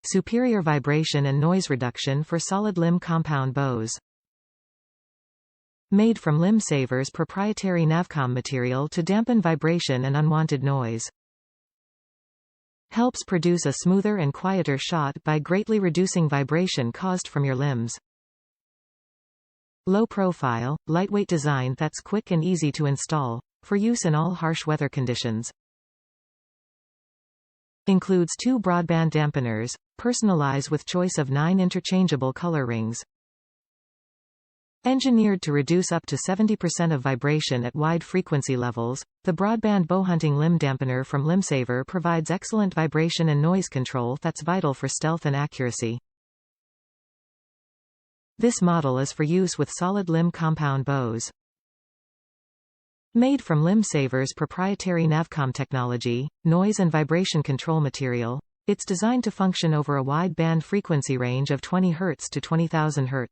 superior vibration and noise reduction for solid limb compound bows. Made from LimbSaver's proprietary NAVCOM material to dampen vibration and unwanted noise. Helps produce a smoother and quieter shot by greatly reducing vibration caused from your limbs. Low profile, lightweight design that's quick and easy to install, for use in all harsh weather conditions. Includes 2 broadband dampeners, personalize with choice of 9 interchangeable color rings. Engineered to reduce up to 70% of vibration at wide frequency levels, the broadband bowhunting limb dampener from LimbSaver provides excellent vibration and noise control that's vital for stealth and accuracy. This model is for use with solid limb compound bows. Made from LimbSaver's proprietary NAVCOM technology, noise and vibration control material, it's designed to function over a wide band frequency range of 20 Hz to 20,000 Hz.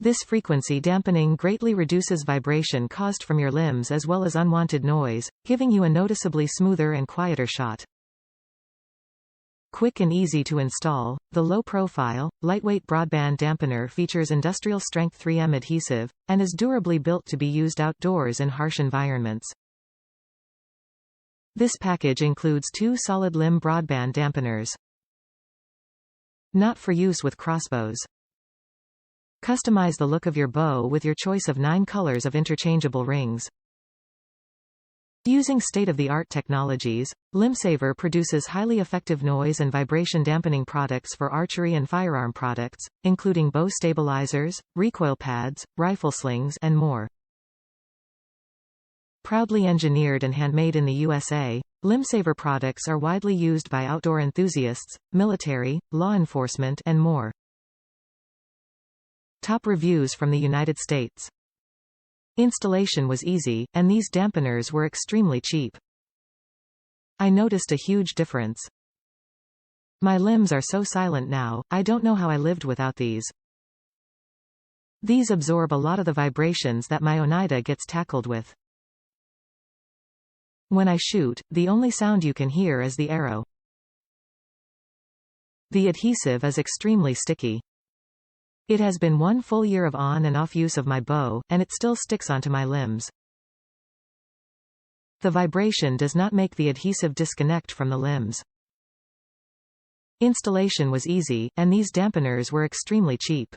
This frequency dampening greatly reduces vibration caused from your limbs as well as unwanted noise, giving you a noticeably smoother and quieter shot. Quick and easy to install, the low-profile, lightweight broadband dampener features industrial-strength 3M adhesive, and is durably built to be used outdoors in harsh environments. This package includes 2 solid limb broadband dampeners. Not for use with crossbows. Customize the look of your bow with your choice of 9 colors of interchangeable rings. Using state-of-the-art technologies, LimbSaver produces highly effective noise and vibration dampening products for archery and firearm products, including bow stabilizers, recoil pads, rifle slings, and more. Proudly engineered and handmade in the USA, LimbSaver products are widely used by outdoor enthusiasts, military, law enforcement, and more. Top reviews from the United States. Installation was easy, and these dampeners were extremely cheap. I noticed a huge difference. My limbs are so silent now, I don't know how I lived without these. These absorb a lot of the vibrations that my Oneida gets tackled with. When I shoot, the only sound you can hear is the arrow. The adhesive is extremely sticky. It has been 1 full year of on and off use of my bow, and it still sticks onto my limbs. The vibration does not make the adhesive disconnect from the limbs. Installation was easy, and these dampeners were extremely cheap.